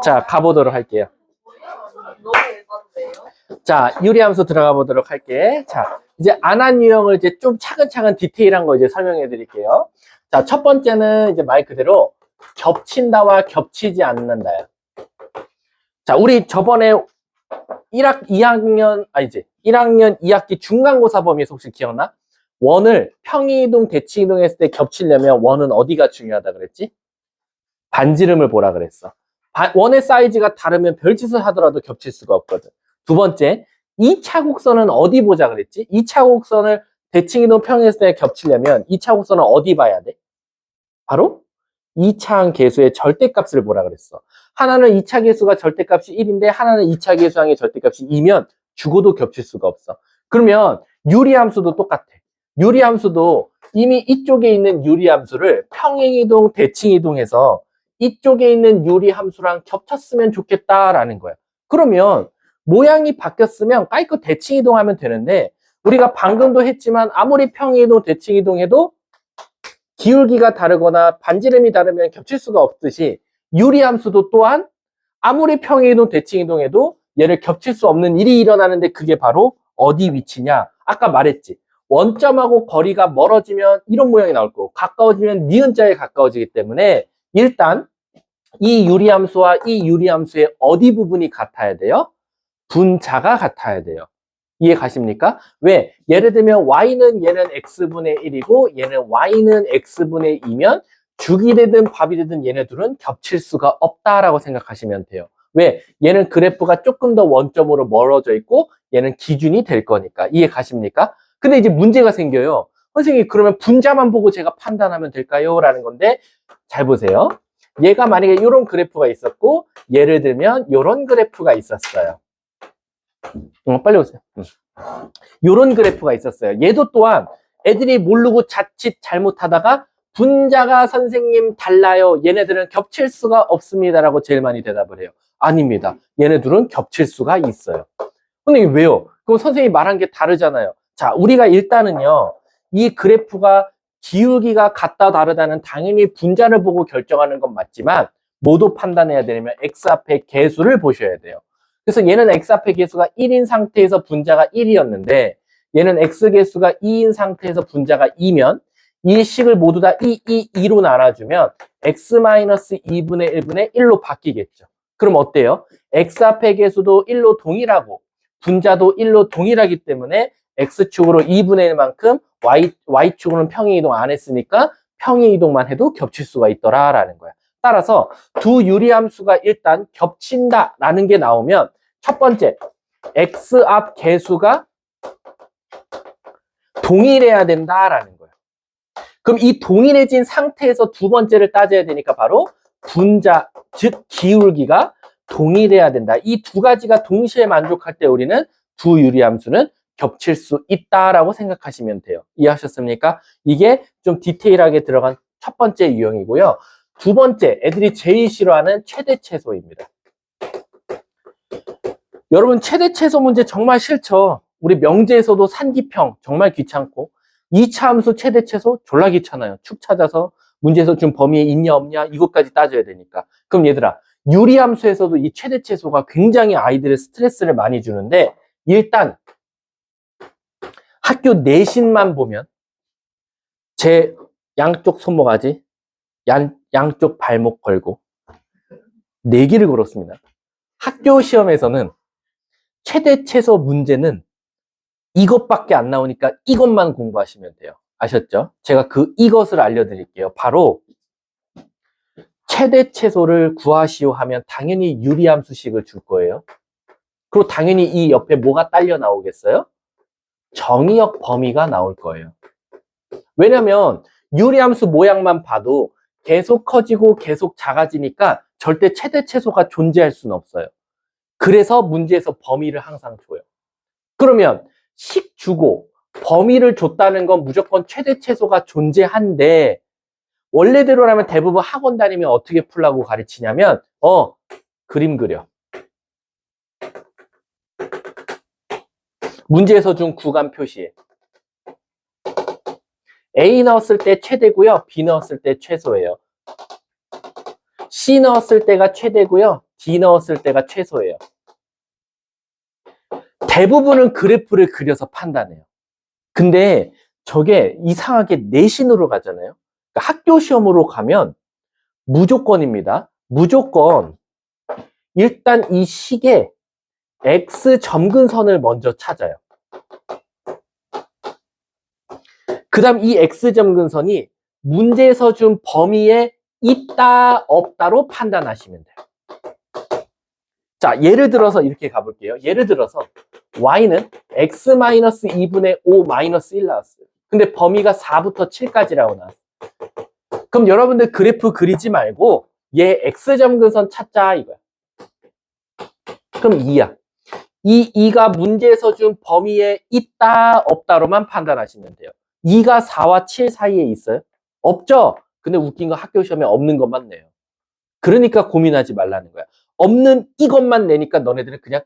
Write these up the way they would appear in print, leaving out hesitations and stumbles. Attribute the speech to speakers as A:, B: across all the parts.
A: 자, 가보도록 할게요. 자, 유리함수 들어가 보도록 할게. 자, 이제 안한 유형을 이제 좀 차근차근 디테일한 거 이제 설명해 드릴게요. 자, 첫 번째는 이제 말 그대로 겹친다와 겹치지 않는다야. 자, 우리 저번에 1학년 2학기 중간고사 범위에서 혹시 기억나? 원을 평이이동, 대칭이동 했을 때 겹치려면 원은 어디가 중요하다 그랬지? 반지름을 보라 그랬어. 원의 사이즈가 다르면 별짓을 하더라도 겹칠 수가 없거든. 두 번째, 2차 곡선은 어디 보자 그랬지? 2차 곡선을 대칭이동 평행했을 때 겹치려면 2차 곡선은 어디 봐야 돼? 바로 2차항 계수의 절대값을 보라 그랬어. 하나는 2차 계수가 절대값이 1인데 하나는 2차 계수항의 절대값이 2면 죽어도 겹칠 수가 없어. 그러면 유리함수도 똑같아. 유리함수도 이미 이쪽에 있는 유리함수를 평행이동, 대칭이동해서 이쪽에 있는 유리함수랑 겹쳤으면 좋겠다라는 거야. 그러면 모양이 바뀌었으면 깔끔 대칭이동하면 되는데 우리가 방금도 했지만 아무리 평행이동, 대칭이동해도 기울기가 다르거나 반지름이 다르면 겹칠 수가 없듯이 유리함수도 또한 아무리 평행이동, 대칭이동해도 얘를 겹칠 수 없는 일이 일어나는데 그게 바로 어디 위치냐? 아까 말했지. 원점하고 거리가 멀어지면 이런 모양이 나올 거고 가까워지면 니은자에 가까워지기 때문에 일단 이 유리함수와 이 유리함수의 어디 부분이 같아야 돼요? 분자가 같아야 돼요. 이해 가십니까? 왜? 예를 들면 y는 얘는 x분의 1이고 얘는 y는 x분의 2면 죽이 되든 밥이 되든 얘네 둘은 겹칠 수가 없다라고 생각하시면 돼요. 왜? 얘는 그래프가 조금 더 원점으로 멀어져 있고 얘는 기준이 될 거니까. 이해 가십니까? 근데 이제 문제가 생겨요. 선생님 그러면 분자만 보고 제가 판단하면 될까요? 라는 건데 잘 보세요. 얘가 만약에 이런 그래프가 있었고 예를 들면 이런 그래프가 있었어요. 빨리 오세요. 이런 그래프가 있었어요. 얘도 또한 애들이 모르고 자칫 잘못하다가 분자가 선생님 달라요. 얘네들은 겹칠 수가 없습니다라고 제일 많이 대답을 해요. 아닙니다. 얘네들은 겹칠 수가 있어요. 선생님 왜요? 그럼 선생님이 말한 게 다르잖아요. 자, 우리가 일단은요. 이 그래프가 기울기가 같다 다르다는 당연히 분자를 보고 결정하는 건 맞지만 모두 판단해야 되려면 x 앞에 개수를 보셔야 돼요. 그래서 얘는 x 앞에 개수가 1인 상태에서 분자가 1이었는데 얘는 x 개수가 2인 상태에서 분자가 2면 이 식을 모두 다 2로 나눠주면 x-2분의 1분의 1로 바뀌겠죠. 그럼 어때요? x 앞에 개수도 1로 동일하고 분자도 1로 동일하기 때문에 x축으로 2분의 1만큼 y축으로는 평행이동 안 했으니까 평행이동만 해도 겹칠 수가 있더라라는 거야. 따라서 두 유리함수가 일단 겹친다라는 게 나오면 첫 번째, x 앞 개수가 동일해야 된다라는 거예요. 그럼 이 동일해진 상태에서 두 번째를 따져야 되니까 바로 분자, 즉 기울기가 동일해야 된다. 이 두 가지가 동시에 만족할 때 우리는 두 유리함수는 겹칠 수 있다라고 생각하시면 돼요. 이해하셨습니까? 이게 좀 디테일하게 들어간 첫 번째 유형이고요. 두 번째, 애들이 제일 싫어하는 최대 최소입니다. 여러분 최대 최소 문제 정말 싫죠. 우리 명제에서도 산기평 정말 귀찮고 2차 함수 최대 최소 졸라 귀찮아요. 축 찾아서 문제에서 준 범위에 있냐 없냐 이것까지 따져야 되니까. 그럼 얘들아 유리함수에서도 이 최대 최소가 굉장히 아이들의 스트레스를 많이 주는데 일단 학교 내신만 보면 제 양쪽 손모가지 양쪽 발목 걸고 내기를 걸었습니다. 학교 시험에서는 최대 최소 문제는 이것밖에 안 나오니까 이것만 공부하시면 돼요. 아셨죠? 제가 이것을 알려드릴게요. 바로 최대 최소를 구하시오 하면 당연히 유리함수식을 줄 거예요. 그리고 당연히 이 옆에 뭐가 딸려 나오겠어요? 정의역 범위가 나올 거예요. 왜냐면 유리함수 모양만 봐도 계속 커지고 계속 작아지니까 절대 최대 최소가 존재할 수는 없어요. 그래서 문제에서 범위를 항상 줘요. 그러면 식 주고 범위를 줬다는 건 무조건 최대 최소가 존재한데 원래대로라면 대부분 학원 다니면 어떻게 풀라고 가르치냐면 그림 그려. 문제에서 준 구간 표시해. A 넣었을 때 최대고요. B 넣었을 때 최소예요. C 넣었을 때가 최대고요. D 넣었을 때가 최소예요. 대부분은 그래프를 그려서 판단해요. 근데 저게 이상하게 내신으로 가잖아요. 그러니까 학교 시험으로 가면 무조건입니다. 무조건 일단 이 식에 X 점근선을 먼저 찾아요. 그 다음 이 X 점근선이 문제에서 준 범위에 있다 없다로 판단하시면 돼요. 자, 예를 들어서 이렇게 가볼게요. 예를 들어서 y는 x-2분의 5-1 나왔어요. 근데 범위가 4부터 7까지라고 나왔어요. 그럼 여러분들 그래프 그리지 말고 얘 x점근선 찾자 이거야. 그럼 2야. 이 2가 문제에서 준 범위에 있다 없다로만 판단하시면 돼요. 2가 4와 7 사이에 있어요? 없죠? 근데 웃긴 거 학교 시험에 없는 것만 내요. 그러니까 고민하지 말라는 거야. 없는 이것만 내니까 너네들은 그냥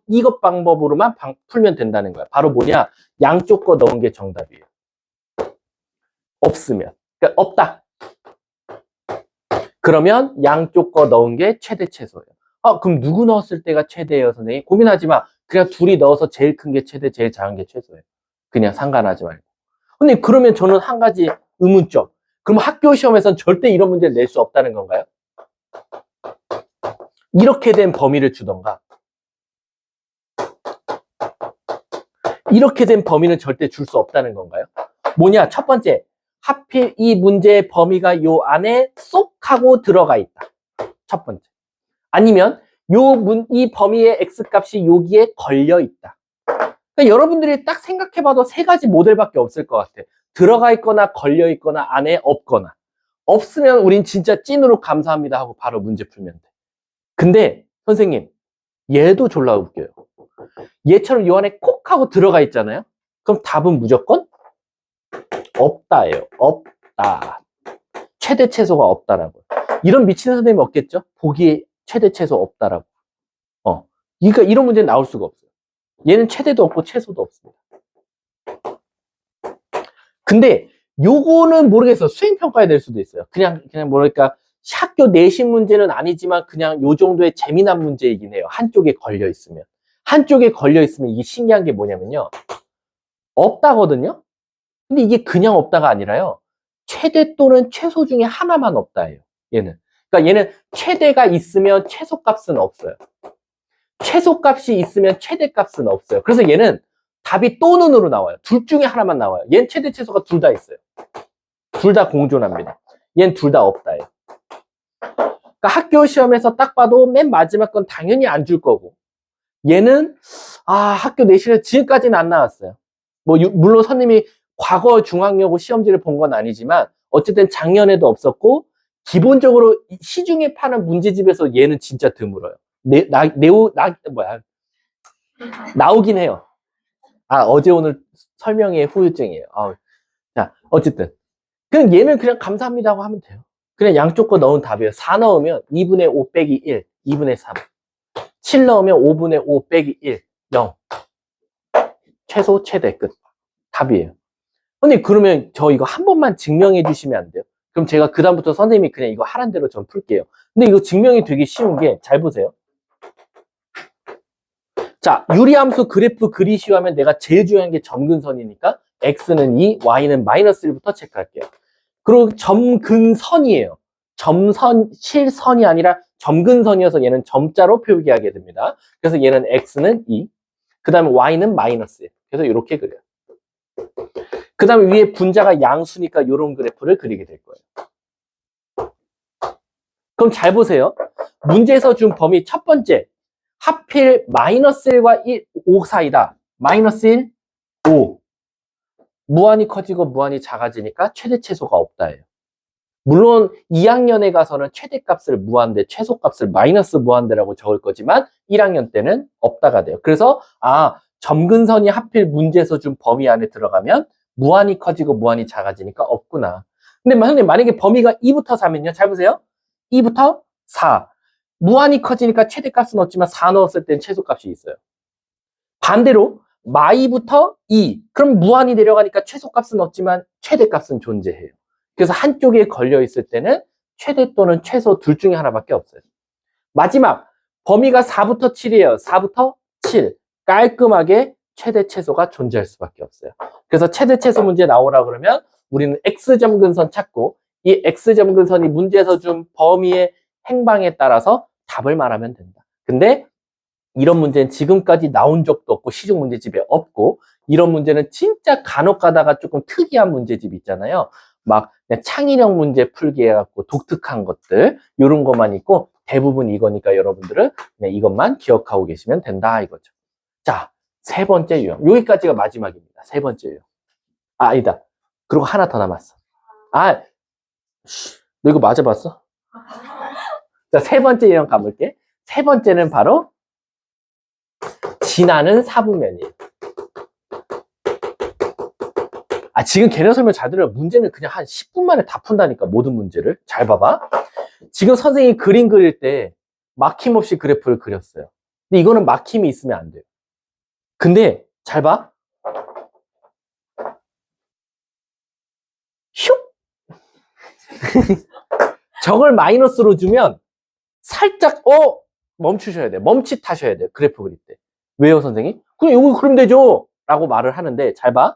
A: 이것 방법으로만 풀면 된다는 거야. 바로 뭐냐? 양쪽 거 넣은 게 정답이에요. 없으면. 그러니까 없다. 그러면 양쪽 거 넣은 게 최대 최소예요. 그럼 누구 넣었을 때가 최대예요, 선생님? 고민하지 마. 그냥 둘이 넣어서 제일 큰 게 최대, 제일 작은 게 최소예요. 그냥 상관하지 말고. 근데 그러면 저는 한 가지 의문점. 그럼 학교 시험에서는 절대 이런 문제를 낼 수 없다는 건가요? 이렇게 된 범위를 주던가 이렇게 된 범위는 절대 줄 수 없다는 건가요? 뭐냐? 첫 번째, 하필 이 문제의 범위가 요 안에 쏙 하고 들어가 있다. 첫 번째. 아니면 이 범위의 x값이 여기에 걸려 있다. 그러니까 여러분들이 딱 생각해봐도 세 가지 모델밖에 없을 것 같아. 들어가 있거나 걸려 있거나 안에 없거나. 없으면 우린 진짜 찐으로 감사합니다 하고 바로 문제 풀면 돼. 근데 선생님, 얘도 졸라 웃겨요. 얘처럼 요 안에 콕 하고 들어가 있잖아요. 그럼 답은 무조건 없다예요. 없다. 최대 최소가 없다라고. 이런 미친 선생님 없겠죠? 보기에 최대 최소 없다라고. 그러니까 이런 문제 나올 수가 없어요. 얘는 최대도 없고 최소도 없습니다. 근데 요거는 모르겠어. 수행평가에 될 수도 있어요. 그냥 뭐랄까 학교 내신 문제는 아니지만 그냥 요 정도의 재미난 문제이긴 해요. 한쪽에 걸려 있으면. 한쪽에 걸려 있으면 이게 신기한 게 뭐냐면요. 없다거든요. 근데 이게 그냥 없다가 아니라요. 최대 또는 최소 중에 하나만 없다예요. 얘는. 그러니까 얘는 최대가 있으면 최소값은 없어요. 최소값이 있으면 최대값은 없어요. 그래서 얘는 답이 또는으로 나와요. 둘 중에 하나만 나와요. 얘는 최대 최소가 둘 다 있어요. 둘 다 공존합니다. 얘는 둘 다 없다예요. 그러니까 학교 시험에서 딱 봐도 맨 마지막 건 당연히 안 줄 거고 얘는 학교 내신에서 지금까지는 안 나왔어요. 물론 선생님이 과거 중앙여고 시험지를 본 건 아니지만 어쨌든 작년에도 없었고 기본적으로 시중에 파는 문제집에서 얘는 진짜 드물어요. 나오긴 해요. 어제 오늘 설명의 후유증이에요. 자, 어쨌든 그냥 얘는 그냥 감사합니다 하고 하면 돼요. 그냥 양쪽 거 넣은 답이에요. 4 넣으면 2분의 5 빼기 1, 2분의 3. 7 넣으면 5분의 5 빼기 1, 0. 최소, 최대, 끝. 답이에요. 선생님, 그러면 저 이거 한 번만 증명해 주시면 안 돼요? 그럼 제가 그다음부터 선생님이 그냥 이거 하란 대로 전 풀게요. 근데 이거 증명이 되게 쉬운 게, 잘 보세요. 자, 유리함수 그래프 그리시오 하면 내가 제일 중요한 게 점근선이니까 x는 2, y는 마이너스 1부터 체크할게요. 그리고 점근선이에요. 실선이 아니라 점근선이어서 얘는 점자로 표기하게 됩니다. 그래서 얘는 x는 2, 그 다음에 y는 마이너스 1. 그래서 이렇게 그려요. 그 다음에 위에 분자가 양수니까 이런 그래프를 그리게 될 거예요. 그럼 잘 보세요. 문제에서 준 범위 첫 번째. 하필 마이너스 1과 5 사이다. 마이너스 1, 5. 무한히 커지고 무한히 작아지니까 최대 최소가 없다예요. 물론 2학년에 가서는 최대값을 무한대, 최소값을 마이너스 무한대라고 적을 거지만 1학년 때는 없다가 돼요. 그래서 점근선이 하필 문제에서 준 범위 안에 들어가면 무한히 커지고 무한히 작아지니까 없구나. 근데 선생님 만약에 범위가 2부터 4면요. 잘 보세요. 2부터 4. 무한히 커지니까 최대값은 없지만 4 넣었을 땐 최소값이 있어요. 반대로 마이부터 2. 그럼 무한히 내려가니까 최소값은 없지만 최대값은 존재해요. 그래서 한쪽에 걸려 있을 때는 최대 또는 최소 둘 중에 하나밖에 없어요. 마지막 범위가 4부터 7이에요. 4부터 7. 깔끔하게 최대 최소가 존재할 수밖에 없어요. 그래서 최대 최소 문제 나오라 그러면 우리는 X점근선 찾고 이 X점근선이 문제에서 준 범위의 행방에 따라서 답을 말하면 된다. 근데 이런 문제는 지금까지 나온 적도 없고 시중 문제집에 없고 이런 문제는 진짜 간혹 가다가 조금 특이한 문제집 있잖아요. 막 그냥 창의력 문제 풀기 해갖고 독특한 것들 이런 것만 있고 대부분 이거니까 여러분들은 그냥 이것만 기억하고 계시면 된다 이거죠. 자, 세 번째 유형. 여기까지가 마지막입니다. 세 번째 유형. 아, 아니다. 그리고 하나 더 남았어. 아, 너 이거 맞아봤어? 자, 세 번째 유형 가볼게. 세 번째는 바로 진하는 사분면이에요. 아, 지금 개념 설명 잘 들어요. 문제는 그냥 한 10분 만에 다 푼다니까, 모든 문제를. 잘 봐봐. 지금 선생님이 그림 그릴 때 막힘없이 그래프를 그렸어요. 근데 이거는 막힘이 있으면 안 돼요. 근데 잘 봐. 슉! 저걸 마이너스로 주면 살짝 멈추셔야 돼요. 멈칫하셔야 돼요. 그래프 그릴 때. 왜요, 선생님? 그냥 이거 그리면 되죠. 라고 말을 하는데 잘 봐.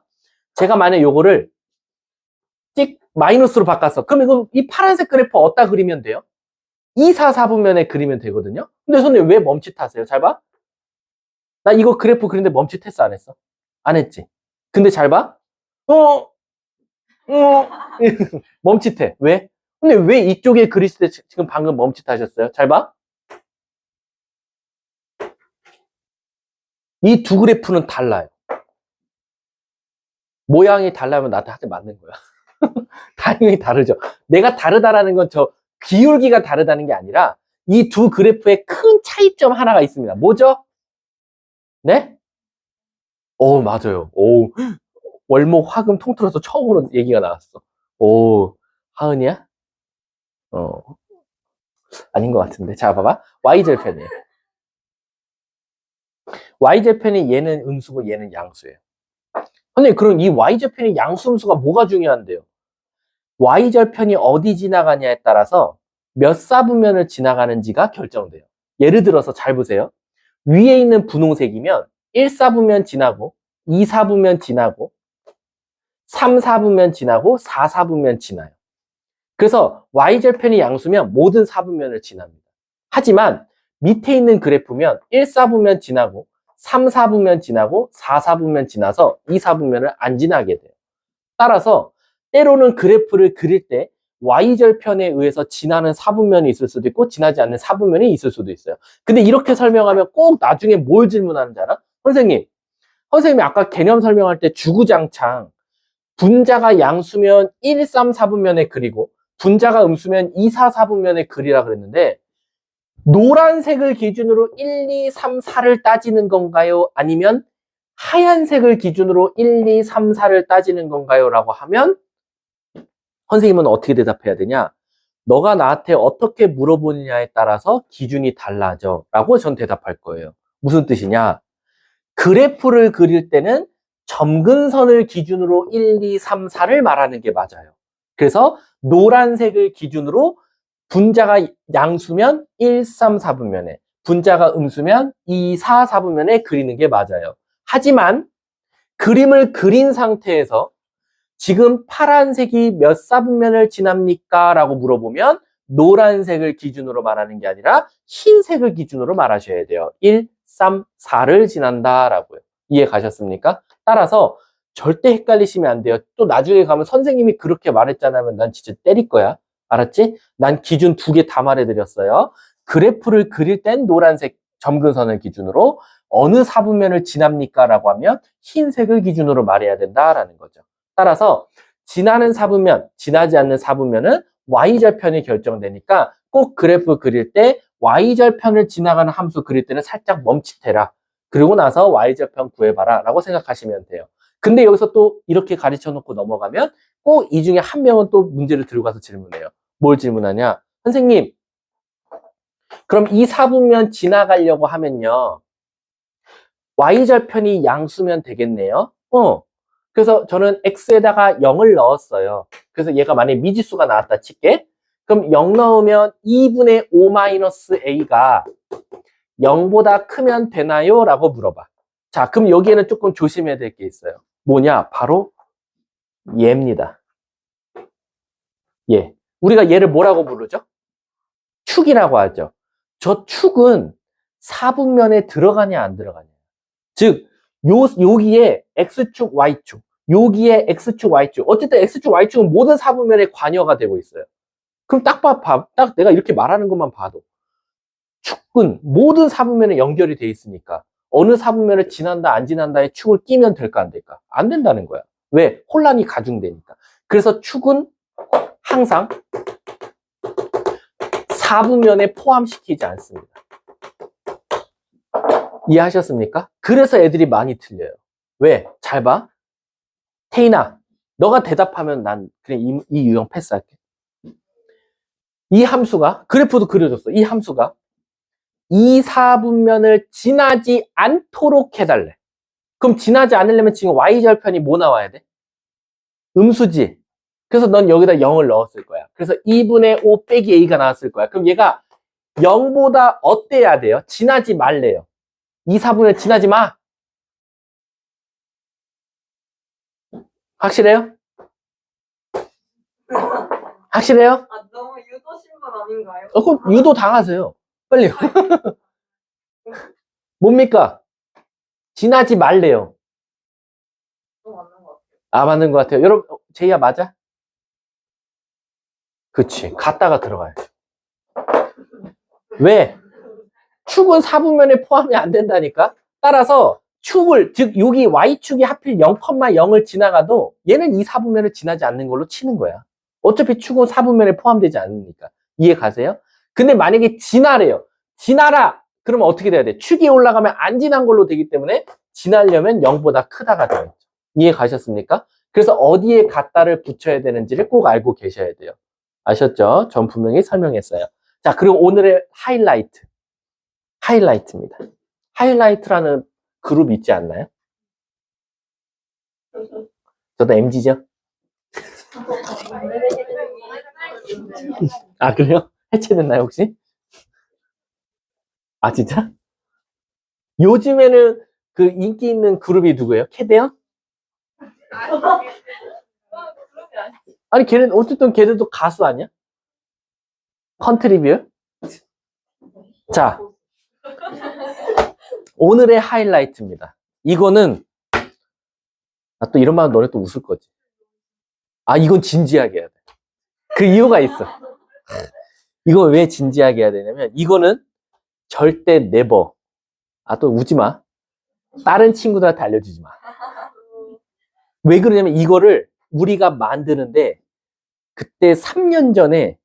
A: 제가 만약에 요거를 찍 마이너스로 바꿨어. 그럼 이거 이 파란색 그래프 어디다 그리면 돼요? 2, 4, 4분면에 그리면 되거든요. 근데 선생님 왜 멈칫하세요? 잘 봐. 나 이거 그래프 그리는데 멈칫했어, 안 했어? 안 했지. 근데 잘 봐. 멈칫해. 왜? 근데 왜 이쪽에 그리실 때 지금 방금 멈칫하셨어요? 잘 봐. 이 두 그래프는 달라요. 모양이 달라면 나한테 맞는 거야. 당연히 다르죠. 내가 다르다라는 건 저 기울기가 다르다는 게 아니라 이 두 그래프의 큰 차이점 하나가 있습니다. 뭐죠? 네? 오, 맞아요. 오, 월목 화금 통틀어서 처음으로 얘기가 나왔어. 오, 하은이야? 아닌 것 같은데. 자, 봐봐. Y절편이에요. Y절편이 얘는 음수고 얘는 양수예요. 근데 그럼 이 Y절편이 양수 음수가 뭐가 중요한데요? Y절편이 어디 지나가냐에 따라서 몇 사분면을 지나가는지가 결정돼요. 예를 들어서 잘 보세요. 위에 있는 분홍색이면 1사분면 지나고 2사분면 지나고 3사분면 지나고 4사분면 지나요. 그래서 Y절편이 양수면 모든 사분면을 지납니다. 하지만 밑에 있는 그래프면 1사분면 지나고 3사분면 지나고 4사분면 지나서 2사분면을 안 지나게 돼요. 따라서 때로는 그래프를 그릴 때 Y절편에 의해서 지나는 사분면이 있을 수도 있고 지나지 않는 사분면이 있을 수도 있어요. 근데 이렇게 설명하면 꼭 나중에 뭘 질문하는지 알아? 선생님이 아까 개념 설명할 때 주구장창 분자가 양수면 1, 3, 4분면에 그리고 분자가 음수면 2, 4, 4분면에 그리라 그랬는데 노란색을 기준으로 1, 2, 3, 4를 따지는 건가요? 아니면 하얀색을 기준으로 1, 2, 3, 4를 따지는 건가요? 라고 하면 선생님은 어떻게 대답해야 되냐? 너가 나한테 어떻게 물어보느냐에 따라서 기준이 달라져 라고 전 대답할 거예요. 무슨 뜻이냐? 그래프를 그릴 때는 점근선을 기준으로 1, 2, 3, 4를 말하는 게 맞아요. 그래서 노란색을 기준으로 분자가 양수면 1, 3, 4분면에 분자가 음수면 2, 4, 4분면에 그리는 게 맞아요. 하지만 그림을 그린 상태에서 지금 파란색이 몇 사분면을 지납니까? 라고 물어보면 노란색을 기준으로 말하는 게 아니라 흰색을 기준으로 말하셔야 돼요. 1, 3, 4를 지난다 라고요. 이해 가셨습니까? 따라서 절대 헷갈리시면 안 돼요. 또 나중에 가면 선생님이 그렇게 말했잖아요. 난 진짜 때릴 거야. 알았지? 난 기준 2개 다 말해드렸어요. 그래프를 그릴 땐 노란색 점근선을 기준으로 어느 사분면을 지납니까? 라고 하면 흰색을 기준으로 말해야 된다라는 거죠. 따라서 지나는 사분면, 지나지 않는 사분면은 Y절편이 결정되니까 꼭 그래프 그릴 때 Y절편을 지나가는 함수 그릴 때는 살짝 멈칫해라. 그리고 나서 Y절편 구해봐라 라고 생각하시면 돼요. 근데 여기서 또 이렇게 가르쳐 놓고 넘어가면 꼭 이 중에 한 명은 또 문제를 들고 가서 질문해요. 뭘 질문하냐? 선생님, 그럼 이 사분면 지나가려고 하면요. Y절편이 양수면 되겠네요. 그래서 저는 X에다가 0을 넣었어요. 그래서 얘가 만약에 미지수가 나왔다 칠게. 그럼 0 넣으면 2분의 5-A가 0보다 크면 되나요? 라고 물어봐. 자, 그럼 여기에는 조금 조심해야 될 게 있어요. 뭐냐? 바로 얘입니다. 얘. 우리가 얘를 뭐라고 부르죠? 축이라고 하죠. 저 축은 사분면에 들어가냐 안 들어가냐. 즉 여기에 X축, Y축, 여기에 X축, Y축. 어쨌든 X축, Y축은 모든 사분면에 관여가 되고 있어요. 그럼 딱 내가 이렇게 말하는 것만 봐도 축은 모든 사분면에 연결이 돼 있으니까 어느 사분면을 지난다 안 지난다에 축을 끼면 될까 안 될까? 안 된다는 거야. 왜? 혼란이 가중되니까. 그래서 축은 항상 사분면에 포함시키지 않습니다. 이해하셨습니까? 그래서 애들이 많이 틀려요. 왜? 잘 봐. 태인아, 너가 대답하면 난 그냥 이 유형 패스할게. 이 함수가, 그래프도 그려줬어. 이 함수가 이 사분면을 지나지 않도록 해달래. 그럼 지나지 않으려면 지금 y절편이 뭐 나와야 돼? 음수지. 그래서 넌 여기다 0을 넣었을 거야. 그래서 2분의 5 빼기 a가 나왔을 거야. 그럼 얘가 0보다 어때야 돼요? 지나지 말래요. 이 사분을 지나지 마. 확실해요? 확실해요?
B: 아, 너무 유도 신분 아닌가요?
A: 그럼 유도 당하세요. 빨리요. 뭡니까? 지나지 말래요.
B: 또 맞는 것 같아요.
A: 아, 맞는 것 같아요. 여러분, 제이야 맞아? 그치. 갔다가 들어가야죠. 왜? 축은 사분면에 포함이 안 된다니까? 따라서 축을, 즉 여기 Y축이 하필 0,0을 지나가도 얘는 이 사분면을 지나지 않는 걸로 치는 거야. 어차피 축은 사분면에 포함되지 않으니까. 이해 가세요? 근데 만약에 지나래요. 지나라! 그러면 어떻게 돼야 돼? 축이 올라가면 안 지난 걸로 되기 때문에 지나려면 0보다 크다가 돼요. 이해 가셨습니까? 그래서 어디에 갖다를 붙여야 되는지를 꼭 알고 계셔야 돼요. 아셨죠? 전 분명히 설명했어요. 자, 그리고 오늘의 하이라이트입니다. 하이라이트라는 그룹 있지 않나요? 저도 MG죠? 아, 그래요? 해체됐나요, 혹시? 아, 진짜? 요즘에는 그 인기 있는 그룹이 누구예요? 캐대요? 아니, 어쨌든 걔들도 가수 아니야? 컨트리뷰? 자, 오늘의 하이라이트입니다. 이거는, 또 이런 말 너네 또 웃을 거지. 아, 이건 진지하게 해야 돼. 그 이유가 있어. 이거 왜 진지하게 해야 되냐면, 이거는 절대 네버. 또 우지 마. 다른 친구들한테 알려주지 마. 왜 그러냐면, 이거를 우리가 만드는데, 그때 3년 전에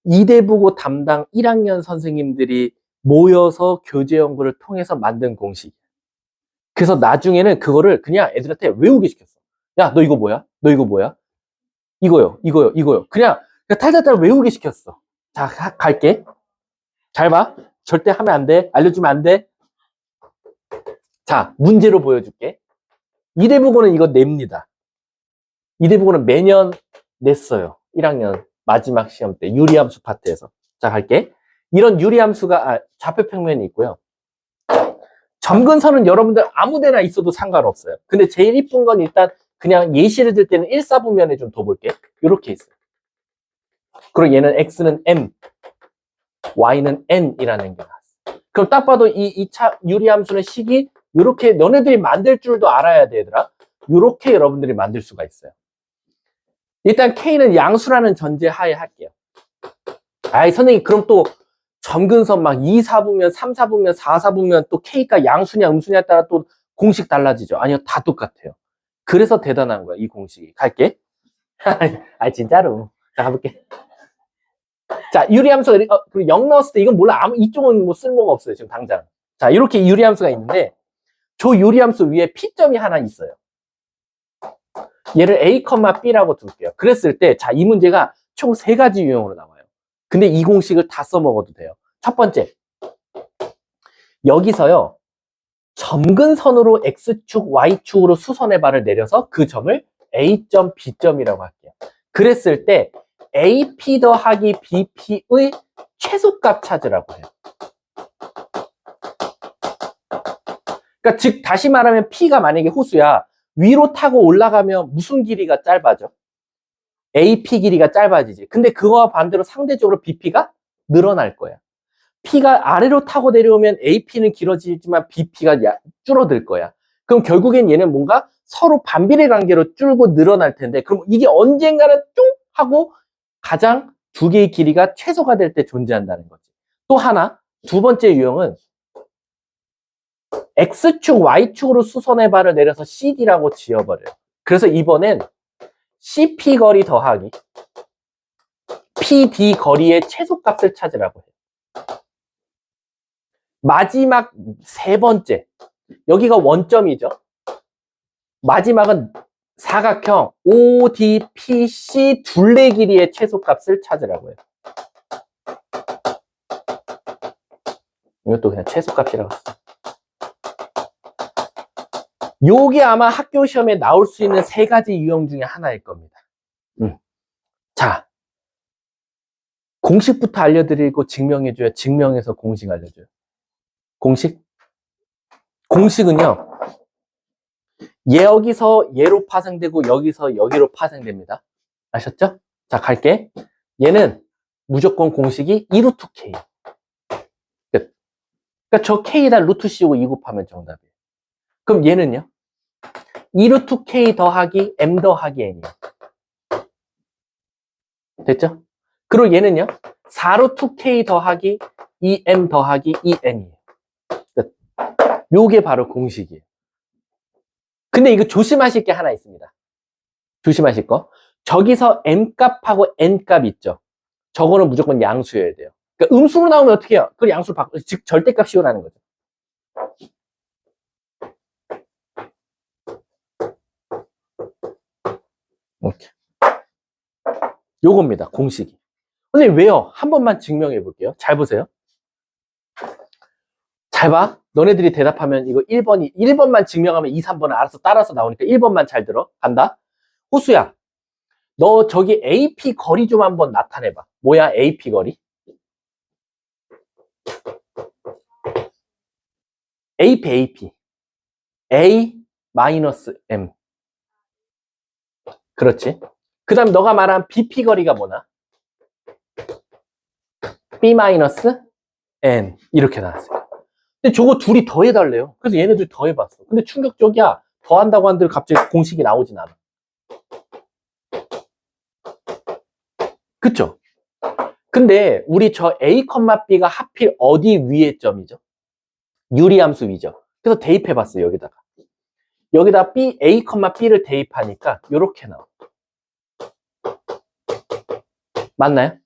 A: 이대부고 담당 1학년 선생님들이 모여서 교재 연구를 통해서 만든 공식. 그래서 나중에는 그거를 그냥 애들한테 외우게 시켰어. 야, 너 이거 뭐야? 너 이거 뭐야? 이거요. 그냥 탈탈탈 외우게 시켰어. 자, 갈게. 잘 봐. 절대 하면 안 돼. 알려주면 안 돼. 자, 문제로 보여줄게. 이대부고는 이거 냅니다. 이대부고는 매년 냈어요. 1학년 마지막 시험 때 유리함수 파트에서. 자, 갈게. 이런 유리함수가 좌표평면이 있고요. 점근선은 여러분들 아무데나 있어도 상관없어요. 근데 제일 이쁜 건 일단 그냥 예시를 들 때는 1사분면에 좀 더 볼게. 이렇게 있어요. 그리고 얘는 x는 m, y는 n이라는 게 나왔어. 그럼 딱 봐도 이 차 유리함수는 식이 이렇게 너네들이 만들 줄도 알아야 돼, 얘들아. 이렇게 여러분들이 만들 수가 있어요. 일단 k는 양수라는 전제 하에 할게요. 아이, 선생님, 그럼 또 점근선 막 2사분면, 3사분면, 4사분면 또 k가 양수냐 음수냐에 따라 또 공식 달라지죠. 아니요, 다 똑같아요. 그래서 대단한 거야, 이 공식이. 갈게. 진짜로. 자, 가볼게. 자, 유리함수가, 그리고 0 넣었을 때 이건 몰라. 이쪽은 뭐 쓸모가 없어요, 지금 당장. 자, 이렇게 유리함수가 있는데, 저 유리함수 위에 P점이 하나 있어요. 얘를 A, B라고 둘게요. 그랬을 때, 자, 이 문제가 총 3가지 유형으로 나와요. 근데 이 공식을 다 써먹어도 돼요. 첫 번째. 여기서요, 점근선으로 X축, Y축으로 수선의 발을 내려서 그 점을 A점, B점이라고 할게요. 그랬을 때 AP 더하기 BP의 최소값 찾으라고 해요. 그러니까 즉 다시 말하면 P가 만약에 호수야. 위로 타고 올라가면 무슨 길이가 짧아져? AP 길이가 짧아지지. 근데 그거와 반대로 상대적으로 BP가 늘어날 거야. P가 아래로 타고 내려오면 AP는 길어지지만 BP가 줄어들 거야. 그럼 결국엔 얘는 뭔가 서로 반비례 관계로 줄고 늘어날 텐데, 그럼 이게 언젠가는 뚱 하고 가장 두 개의 길이가 최소가 될 때 존재한다는 거지. 또 하나, 두 번째 유형은 X축, Y축으로 수선의 발을 내려서 CD라고 지어버려요. 그래서 이번엔 CP 거리 더하기 PD 거리의 최소값을 찾으라고 해요. 마지막 세 번째, 여기가 원점이죠. 마지막은 사각형 ODPC 둘레 길이의 최소값을 찾으라고 해요. 이것도 그냥 최소값이라고 했어요. 요게 아마 학교 시험에 나올 수 있는 세 가지 유형 중에 하나일 겁니다. 자, 공식부터 알려드리고 증명해줘요. 증명해서 공식 알려줘요. 공식? 공식은요, 여기서 얘로 파생되고 여기서 여기로 파생됩니다. 아셨죠? 자, 갈게. 얘는 무조건 공식이 2루트 K. 끝. 그러니까 저 K에다 루트 씌우고 2 곱하면 정답이에요. 그럼 얘는요? 2루트 K 더하기 M 더하기 N이요. 됐죠? 그리고 얘는요? 4루트 K 더하기 2M 더하기 2N이에요. 끝. 요게 바로 공식이에요. 근데 이거 조심하실 게 하나 있습니다. 조심하실 거. 저기서 M값하고 N값 있죠? 저거는 무조건 양수여야 돼요. 그러니까 음수로 나오면 어떻게 해요? 그걸 양수로 바꿔, 즉 절대값 씌우라는 거죠. 이렇게. 요겁니다. 공식이. 선생님 왜요? 한 번만 증명해 볼게요. 잘 보세요. 잘 봐. 너네들이 대답하면 이거 1번만 증명하면 2, 3번은 알아서 따라서 나오니까 1번만 잘 들어. 간다. 호수야, 너 저기 AP 거리 좀 한번 나타내봐. 뭐야 AP 거리? AP. A 마이너스 M. 그렇지. 그 다음 너가 말한 BP 거리가 뭐나? B 마이너스 N. 이렇게 나왔어요. 근데 저거 둘이 더해달래요. 그래서 얘네들 더해봤어. 근데 충격적이야. 더한다고 한들 갑자기 공식이 나오진 않아. 그쵸? 근데 우리 저 A, B가 하필 어디 위의 점이죠? 유리함수 위죠. 그래서 대입해봤어요. 여기다 B, A, B를 대입하니까 이렇게 나와. 맞나요?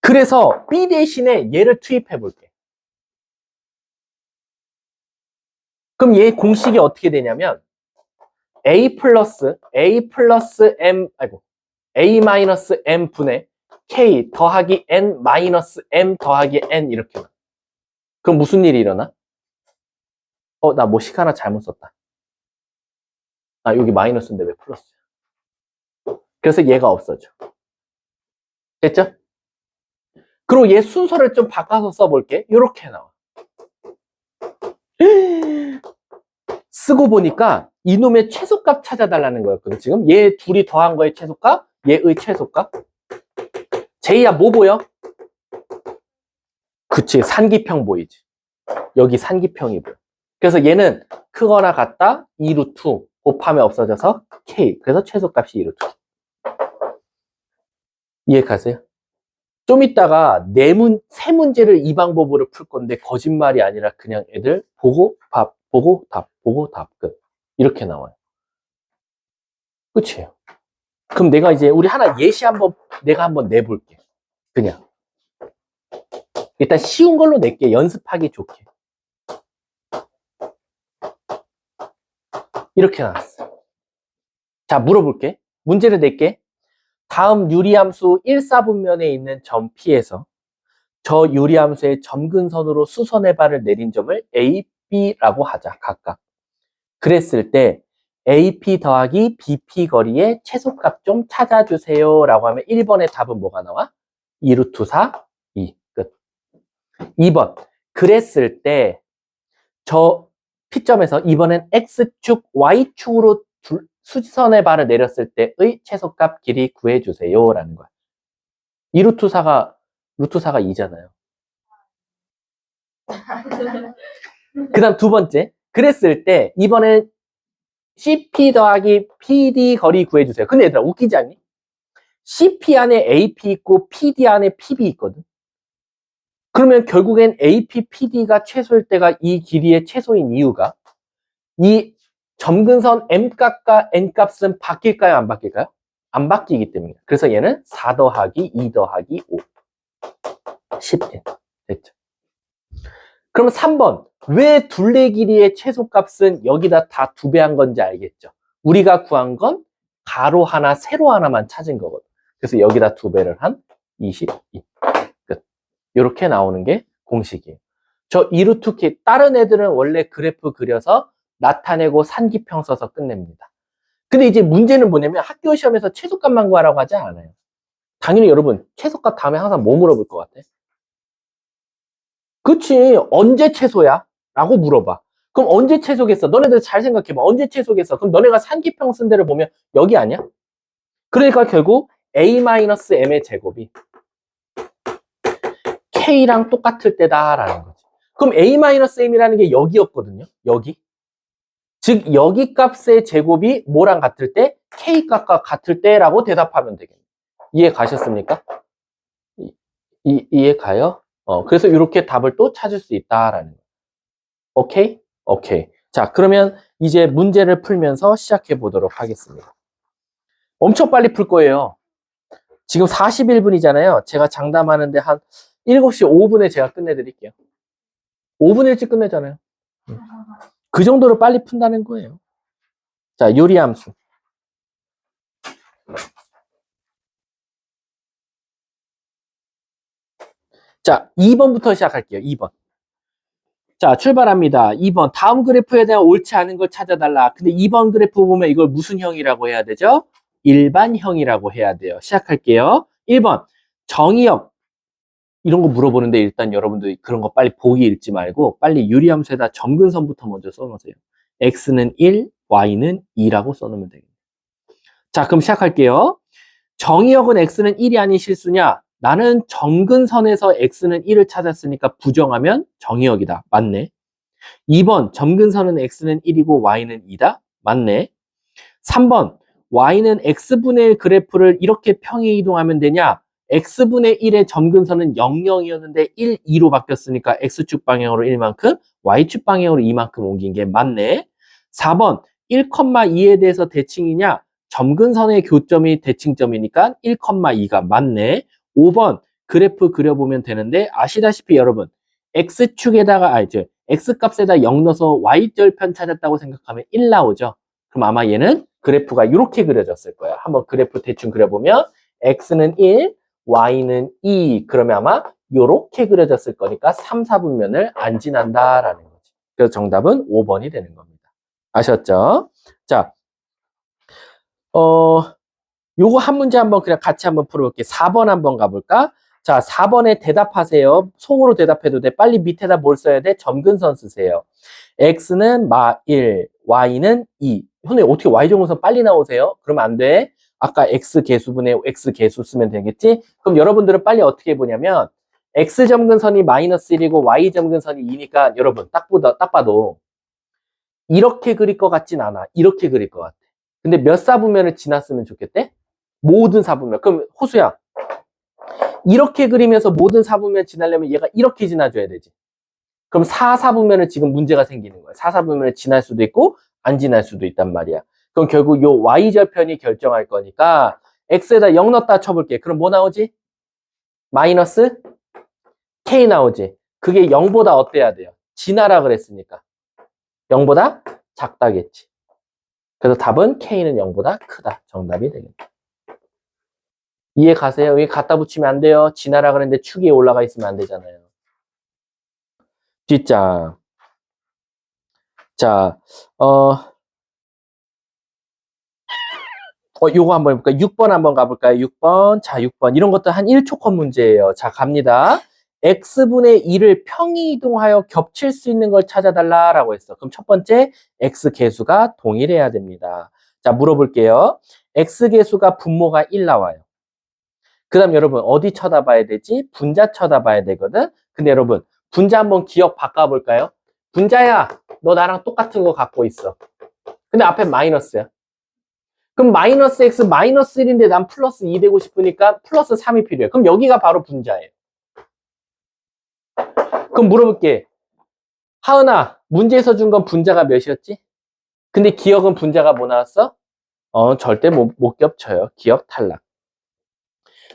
A: 그래서 B 대신에 얘를 투입해볼게. 그럼 얘 공식이 어떻게 되냐면 A 플러스 M, A 마이너스 M 분의 K 더하기 N 마이너스 M 더하기 N 이렇게 나와. 그럼 무슨 일이 일어나? 나 뭐 식 하나 잘못 썼다. 여기 마이너스인데 왜 플러스야? 그래서 얘가 없어져. 됐죠? 그리고 얘 순서를 좀 바꿔서 써볼게. 이렇게 나와. 쓰고 보니까 이놈의 최소값 찾아달라는 거였거든. 지금 얘 둘이 더한 거의 최소값, 얘의 최소값. 제이야 뭐 보여? 그치, 산기평 보이지. 여기 산기평이 보여. 그래서 얘는 크거나 같다 2루트 곱하면 없어져서 K. 그래서 최소값이 2루트. 이해가세요? 좀 이따가 세 문제를 이 방법으로 풀 건데 거짓말이 아니라 그냥 애들 보고 답, 보고 답, 보고 답 끝. 이렇게 나와요. 끝이에요. 그럼 내가 이제 우리 하나 예시 내가 한번 내볼게. 그냥. 일단 쉬운 걸로 낼게. 연습하기 좋게. 이렇게 나왔어. 자, 물어볼게. 문제를 낼게. 다음 유리함수 1사분면에 있는 점 P에서 저 유리함수의 점근선으로 수선의 발을 내린 점을 A, B라고 하자. 각각. 그랬을 때 AP 더하기 BP 거리의 최소값 좀 찾아주세요 라고 하면 1번의 답은 뭐가 나와? 2루트 4, 2. 끝. 2번. 그랬을 때 저 P점에서 이번엔 X축, Y축으로 수선의 발을 내렸을 때의 최소값 길이 구해주세요. 라는 거야. 이 루트사가 2잖아요. 그 다음 두 번째. 그랬을 때 이번엔 CP 더하기 PD 거리 구해주세요. 근데 얘들아 웃기지 않니? CP 안에 AP 있고 PD 안에 PB 있거든. 그러면 결국엔 AP, PD가 최소일 때가 이 길이의 최소인 이유가 이 점근선 M값과 N값은 바뀔까요? 안 바뀔까요? 안 바뀌기 때문에. 그래서 얘는 4 더하기 2 더하기 5. 10N. 됐죠? 그럼 3번. 왜 둘레 길이의 최소값은 여기다 다 2배 한 건지 알겠죠? 우리가 구한 건 가로 하나, 세로 하나만 찾은 거거든. 그래서 여기다 2배를 한 22. 끝. 이렇게 나오는 게 공식이에요. 저 이루트키 다른 애들은 원래 그래프 그려서 나타내고 산기평 써서 끝냅니다. 근데 이제 문제는 뭐냐면 학교 시험에서 최소값만 구하라고 하지 않아요. 당연히 여러분 최소값 다음에 항상 뭐 물어볼 것 같아? 그치, 언제 최소야? 라고 물어봐. 그럼 언제 최소겠어? 너네들 잘 생각해봐. 언제 최소겠어? 그럼 너네가 산기평 쓴 데를 보면 여기 아니야? 그러니까 결국 A-M의 제곱이 K랑 똑같을 때다라는 거지. 그럼 A-M이라는 게 여기였거든요. 여기. 즉 여기 값의 제곱이 뭐랑 같을 때? K 값과 같을 때라고 대답하면 되겠네요. 이해 가셨습니까? 이해 가요? 그래서 이렇게 답을 또 찾을 수 있다라는 거예요. 오케이? 오케이. 자, 그러면 이제 문제를 풀면서 시작해 보도록 하겠습니다. 엄청 빨리 풀 거예요. 지금 41분이잖아요. 제가 장담하는데 한 7시 5분에 제가 끝내드릴게요. 5분 일찍 끝내잖아요. 그 정도로 빨리 푼다는 거예요. 자, 요리함수. 자, 2번부터 시작할게요. 2번. 자, 출발합니다. 2번. 다음 그래프에 대한 옳지 않은 걸 찾아달라. 근데 2번 그래프 보면 이걸 무슨 형이라고 해야 되죠? 일반형이라고 해야 돼요. 시작할게요. 1번. 정의역. 이런 거 물어보는데 일단 여러분들 그런 거 빨리 보기 읽지 말고 빨리 유리함수에다 점근선부터 먼저 써놓으세요. x는 1, y는 2라고 써놓으면 되겠네요. 자, 그럼 시작할게요. 정의역은 x는 1이 아닌 실수냐? 나는 점근선에서 x는 1을 찾았으니까 부정하면 정의역이다. 맞네. 2번, 점근선은 x는 1이고 y는 2다. 맞네. 3번, y는 x분의 1 그래프를 이렇게 평행 이동하면 되냐? x분의 1의 점근선은 0, 0이었는데 1, 2로 바뀌었으니까 x축 방향으로 1만큼, y축 방향으로 2만큼 옮긴 게 맞네. 4번, 1,2에 대해서 대칭이냐? 점근선의 교점이 대칭점이니까 1,2가 맞네. 5번, 그래프 그려보면 되는데 아시다시피 여러분, x축에다가, x값에다 0 넣어서 y절편 찾았다고 생각하면 1 나오죠. 그럼 아마 얘는 그래프가 이렇게 그려졌을 거예요. 한번 그래프 대충 그려보면 x는 1, y는 2. 그러면 아마 이렇게 그려졌을 거니까 3, 4분면을 안 지난다라는 거지. 그래서 정답은 5번이 되는 겁니다. 아셨죠? 자, 요거 한 문제 한번 그냥 같이 한번 풀어볼게요. 4번 한번 가볼까? 자, 4번에 대답하세요. 속으로 대답해도 돼. 빨리 밑에다 뭘 써야 돼? 점근선 쓰세요. x는 마 1, y는 2. 선생님 어떻게 y점근선 빨리 나오세요? 그러면 안 돼. 아까 x 개수분의 x 개수 쓰면 되겠지? 그럼 여러분들은 빨리 어떻게 보냐면 x점근선이 마이너스 1이고 y점근선이 2니까 여러분 딱 봐도 이렇게 그릴 것 같진 않아. 이렇게 그릴 것 같아. 근데 몇 사분면을 지났으면 좋겠대? 모든 사분면. 그럼 호수야, 이렇게 그리면서 모든 사분면 지나려면 얘가 이렇게 지나줘야 되지. 그럼 4사분면을 지금 문제가 생기는 거야. 4사분면을 지날 수도 있고 안 지날 수도 있단 말이야. 그럼 결국 요 y절편이 결정할 거니까 x에다 0 넣었다 쳐볼게. 그럼 뭐 나오지? 마이너스 k 나오지. 그게 0보다 어때야 돼요? 지나라 그랬으니까 0보다 작다겠지. 그래서 답은 k는 0보다 크다. 정답이 되겠다. 이해 가세요? 여기 갖다 붙이면 안 돼요. 지나라 그랬는데 축 위에 올라가 있으면 안 되잖아요. 뒷장. 자, 요거 한번 해볼까요? 6번 한번 가볼까요? 6번. 자, 6번. 이런 것도 한 1초 컷 문제예요. 자, 갑니다. x분의 2를 평이이동하여 겹칠 수 있는 걸 찾아달라라고 했어. 그럼 첫 번째, x 개수가 동일해야 됩니다. 자, 물어볼게요. x 개수가 분모가 1 나와요. 그 다음 여러분 어디 쳐다봐야 되지? 분자 쳐다봐야 되거든. 근데 여러분 분자 한번 기억 바꿔볼까요? 분자야, 너 나랑 똑같은 거 갖고 있어. 근데 앞에 마이너스야. 그럼 마이너스 x 마이너스 1인데 난 플러스 2 되고 싶으니까 플러스 3이 필요해. 그럼 여기가 바로 분자예요. 그럼 물어볼게. 하은아, 문제에서 준 건 분자가 몇이었지? 근데 기억은 분자가 뭐 나왔어? 절대 못 겹쳐요. 기억 탈락.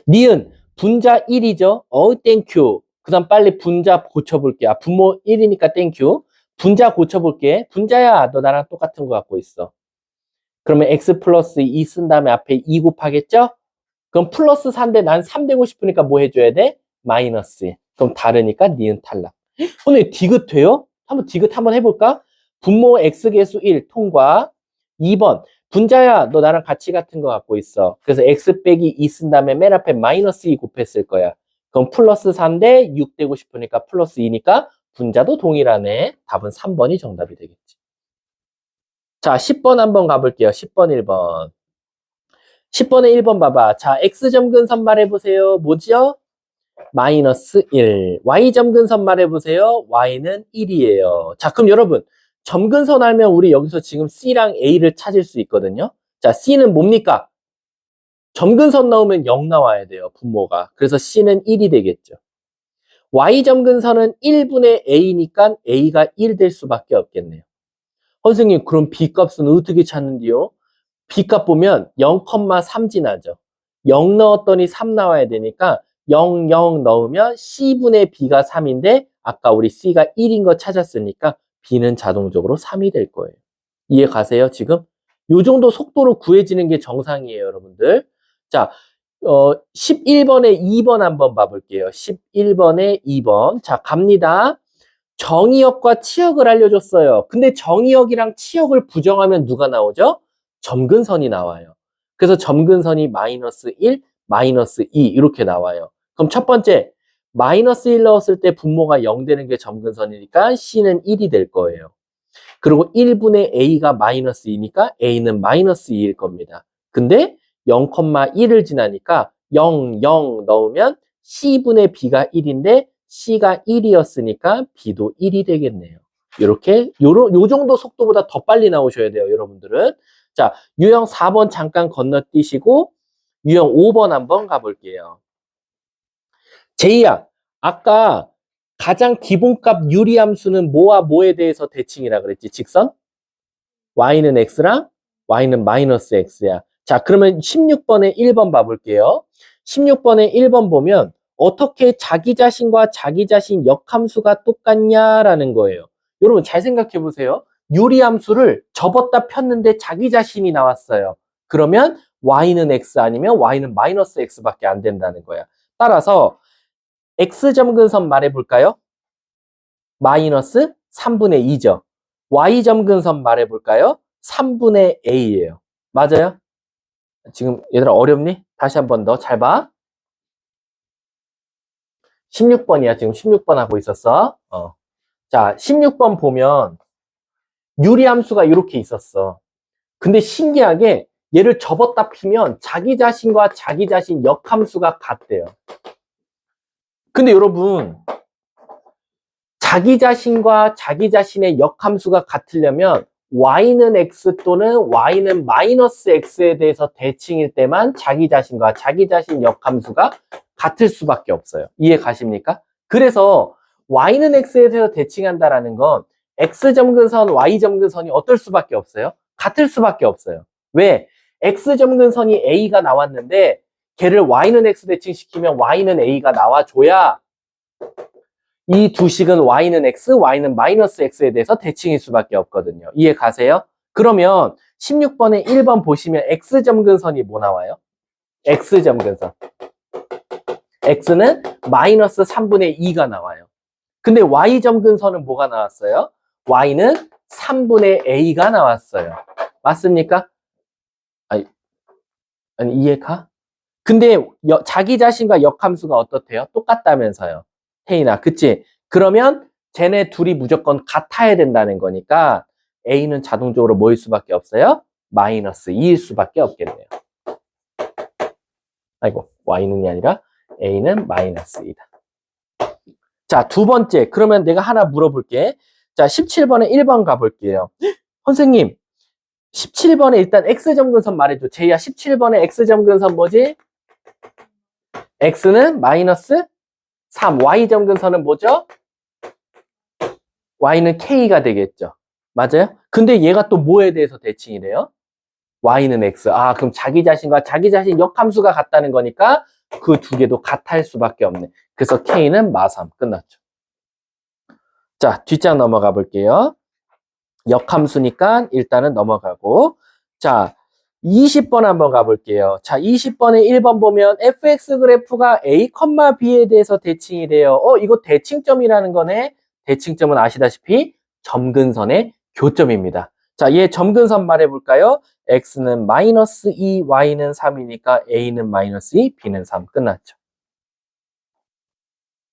A: 니은 분자 1이죠. 땡큐. 그 다음 빨리 분자 고쳐볼게. 분모 1이니까 땡큐. 분자 고쳐볼게. 분자야, 너 나랑 똑같은 거 갖고 있어. 그러면 x 플러스 2 쓴 다음에 앞에 2 곱하겠죠? 그럼 플러스 4인데 난 3 되고 싶으니까 뭐 해줘야 돼? 마이너스 1. 그럼 다르니까 니은 탈락. 오늘 디귿 돼요? 디귿 한번 해볼까? 분모 x개수 1 통과. 2번 분자야, 너 나랑 가치 같은 거 갖고 있어. 그래서 x 빼기 2 쓴 다음에 맨 앞에 마이너스 2 곱했을 거야. 그럼 플러스 4인데 6 되고 싶으니까 플러스 2니까 분자도 동일하네. 답은 3번이 정답이 되겠지. 자, 10번 한번 가볼게요. 10번 1번. 10번에 1번 봐봐. 자, x점 근선 말해보세요. 뭐지요? 마이너스 1. y점 근선 말해보세요. y는 1이에요. 자, 그럼 여러분 점근선 알면 우리 여기서 지금 C랑 A를 찾을 수 있거든요. 자, C는 뭡니까? 점근선 나오면 0 나와야 돼요. 분모가. 그래서 C는 1이 되겠죠. Y점근선은 1분의 A니까 A가 1 될 수밖에 없겠네요. 선생님, 그럼 B값은 어떻게 찾는디요? B값 보면 0,3 지나죠. 0 넣었더니 3 나와야 되니까 0, 0 넣으면 C분의 B가 3인데 아까 우리 C가 1인 거 찾았으니까 B는 자동적으로 3이 될 거예요. 이해 가세요, 지금? 요 정도 속도로 구해지는 게 정상이에요, 여러분들. 자, 11번에 2번 한번 봐볼게요. 11번에 2번. 자, 갑니다. 정의역과 치역을 알려줬어요. 근데 정의역이랑 치역을 부정하면 누가 나오죠? 점근선이 나와요. 그래서 점근선이 마이너스 1, 마이너스 2 이렇게 나와요. 그럼 첫 번째, 마이너스 1 넣었을 때 분모가 0 되는 게 점근선이니까 C는 1이 될 거예요. 그리고 1분의 A가 마이너스 2니까 A는 마이너스 2일 겁니다. 근데 0,1을 지나니까 0, 0 넣으면 C분의 B가 1인데 C가 1이었으니까 B도 1이 되겠네요. 이렇게 요 정도 속도보다 더 빨리 나오셔야 돼요, 여러분들은. 자, 유형 4번 잠깐 건너뛰시고 유형 5번 한번 가볼게요. 제이야, 아까 가장 기본값 유리함수는 뭐와 뭐에 대해서 대칭이라 그랬지? 직선? y는 x랑 y는 마이너스 x야. 자, 그러면 16번에 1번 봐볼게요. 16번에 1번 보면 어떻게 자기 자신과 자기 자신 역함수가 똑같냐라는 거예요. 여러분 잘 생각해 보세요. 유리함수를 접었다 폈는데 자기 자신이 나왔어요. 그러면 y는 x 아니면 y는 마이너스 x밖에 안 된다는 거야. 따라서 x점근선 말해볼까요? 마이너스 3분의 2죠. y점근선 말해볼까요? 3분의 a예요. 맞아요? 지금 얘들아 어렵니? 다시 한 번 더 잘 봐. 16번이야. 지금 16번 하고 있었어. 자, 16번 보면 유리함수가 이렇게 있었어. 근데 신기하게 얘를 접었다 피면 자기 자신과 자기 자신 역함수가 같대요. 근데 여러분 자기 자신과 자기 자신의 역함수가 같으려면 y는 x 또는 y는 마이너스 x에 대해서 대칭일 때만 자기 자신과 자기 자신 역함수가 같을 수밖에 없어요. 이해 가십니까? 그래서 y는 x에 대해서 대칭한다라는 건 x점근선, y점근선이 어떨 수밖에 없어요? 같을 수밖에 없어요. 왜? x점근선이 a가 나왔는데 걔를 y는 x 대칭시키면 y는 a가 나와줘야 이 두 식은 y는 x, y는 마이너스 x에 대해서 대칭일 수밖에 없거든요. 이해 가세요? 그러면 16번에 1번 보시면 x점근선이 뭐 나와요? x점근선. x는 마이너스 3분의 2가 나와요. 근데 y점근선은 뭐가 나왔어요? y는 3분의 a가 나왔어요. 맞습니까? 아니 이해 가? 근데 자기 자신과 역함수가 어떻대요? 똑같다면서요. 태인아, 그치? 그러면 쟤네 둘이 무조건 같아야 된다는 거니까 A는 자동적으로 뭐일 수밖에 없어요? 마이너스 2일 수밖에 없겠네요. 아이고, Y는이 아니라 A는 마이너스 2다. 자, 두 번째. 그러면 내가 하나 물어볼게. 자, 17번에 1번 가볼게요. 선생님, 17번에 일단 X점근선 말해줘. 제이야, 17번에 X점근선 뭐지? X는 마이너스 3. Y점근선은 뭐죠? Y는 K가 되겠죠. 맞아요? 근데 얘가 또 뭐에 대해서 대칭이래요? Y는 X. 아, 그럼 자기 자신과 자기 자신 역함수가 같다는 거니까 그 두 개도 같을 수밖에 없네. 그래서 K는 마3. 끝났죠. 자, 뒷장 넘어가 볼게요. 역함수니까 일단은 넘어가고. 자, 20번 한번 가볼게요. 자, 20번에 1번 보면 fx 그래프가 a, b에 대해서 대칭이 돼요. 이거 대칭점이라는 거네. 대칭점은 아시다시피 점근선의 교점입니다. 자, 얘 점근선 말해볼까요? x는 마이너스 2, y는 3이니까 a는 마이너스 2, b는 3. 끝났죠.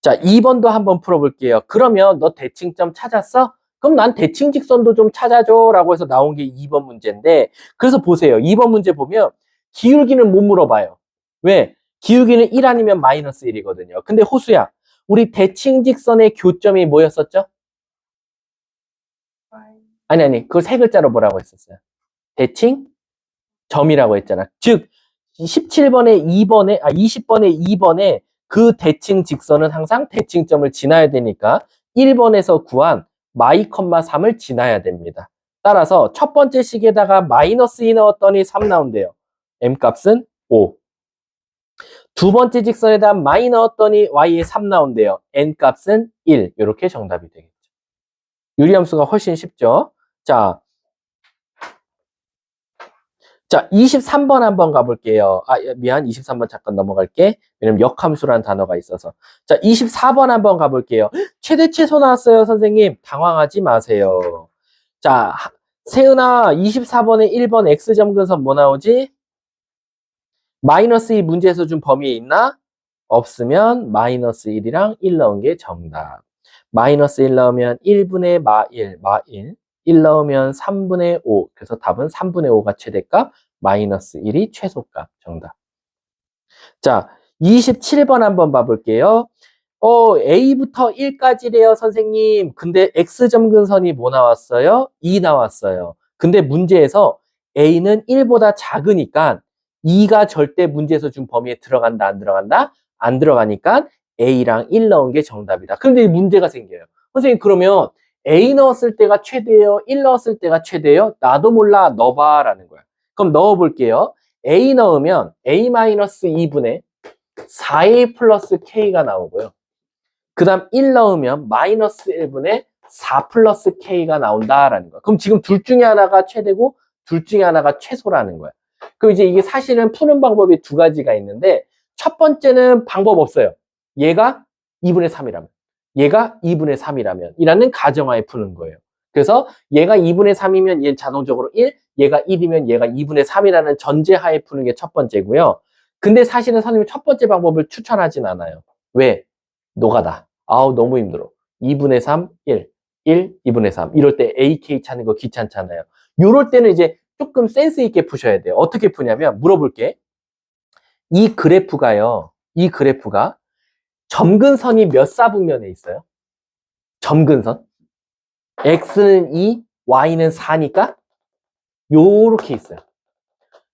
A: 자, 2번도 한번 풀어볼게요. 그러면 너 대칭점 찾았어? 그럼 난 대칭직선도 좀 찾아줘 라고 해서 나온 게 2번 문제인데, 그래서 보세요. 2번 문제 보면 기울기는 못 물어봐요. 왜? 기울기는 1 아니면 마이너스 1이거든요. 근데 호수야, 우리 대칭직선의 교점이 뭐였었죠? 아니, 그걸 세 글자로 뭐라고 했었어요? 대칭점이라고 했잖아. 즉, 17번에 20번에 2번에 그 대칭 직선은 항상 대칭점을 지나야 되니까 1번에서 구한 마이, 3을 지나야 됩니다. 따라서 첫 번째 식에다가 마이너스 2 넣었더니 3 나온대요. m값은 5. 두 번째 직선에다 마이 넣었더니 y에 3 나온대요. n값은 1. 이렇게 정답이 되겠죠. 유리함수가 훨씬 쉽죠. 자, 23번 한번 가볼게요. 미안. 23번 잠깐 넘어갈게. 왜냐면 역함수라는 단어가 있어서. 자, 24번 한번 가볼게요. 최대 최소 나왔어요, 선생님. 당황하지 마세요. 자, 세은아, 24번에 1번 X점근선 뭐 나오지? 마이너스 2 문제에서 준 범위에 있나? 없으면 마이너스 1이랑 1 넣은 게 정답. 마이너스 1 넣으면 1분의 마1, 1 넣으면 3분의 5. 그래서 답은 3분의 5가 최대값, 마이너스 1이 최소값. 정답. 자, 27번 한번 봐볼게요. A부터 1까지래요, 선생님. 근데 X점근선이 뭐 나왔어요? 2 나왔어요. 근데 문제에서 A는 1보다 작으니까 2가 절대 문제에서 준 범위에 들어간다, 안 들어간다? 안 들어가니까 A랑 1 넣은 게 정답이다. 그런데 문제가 생겨요. 선생님, 그러면 A 넣었을 때가 최대예요? 1 넣었을 때가 최대예요? 나도 몰라, 넣어봐 라는 거야. 그럼 넣어볼게요. A 넣으면 A-2분의 4A 플러스 K가 나오고요. 그 다음 1 넣으면 마이너스 1분의 4 플러스 K가 나온다라는 거야. 그럼 지금 둘 중에 하나가 최대고 둘 중에 하나가 최소라는 거야. 그럼 이제 이게 사실은 푸는 방법이 두 가지가 있는데 첫 번째는 방법 없어요. 얘가 2분의 3이라면 얘가 2분의 3이라면 이라는 가정하에 푸는 거예요. 그래서 얘가 2분의 3이면 얘는 자동적으로 1, 얘가 1이면 얘가 2분의 3이라는 전제하에 푸는 게 첫 번째고요. 근데 사실은 선생님이 첫 번째 방법을 추천하진 않아요. 왜? 노가다. 아우, 너무 힘들어. 2분의 3, 1, 2분의 3. 이럴 때 AK 찾는 거 귀찮잖아요. 이럴 때는 이제 조금 센스 있게 푸셔야 돼요. 어떻게 푸냐면, 물어볼게. 이 그래프가 점근선이 몇 사분면에 있어요? 점근선. X는 2, Y는 4니까 요렇게 있어요.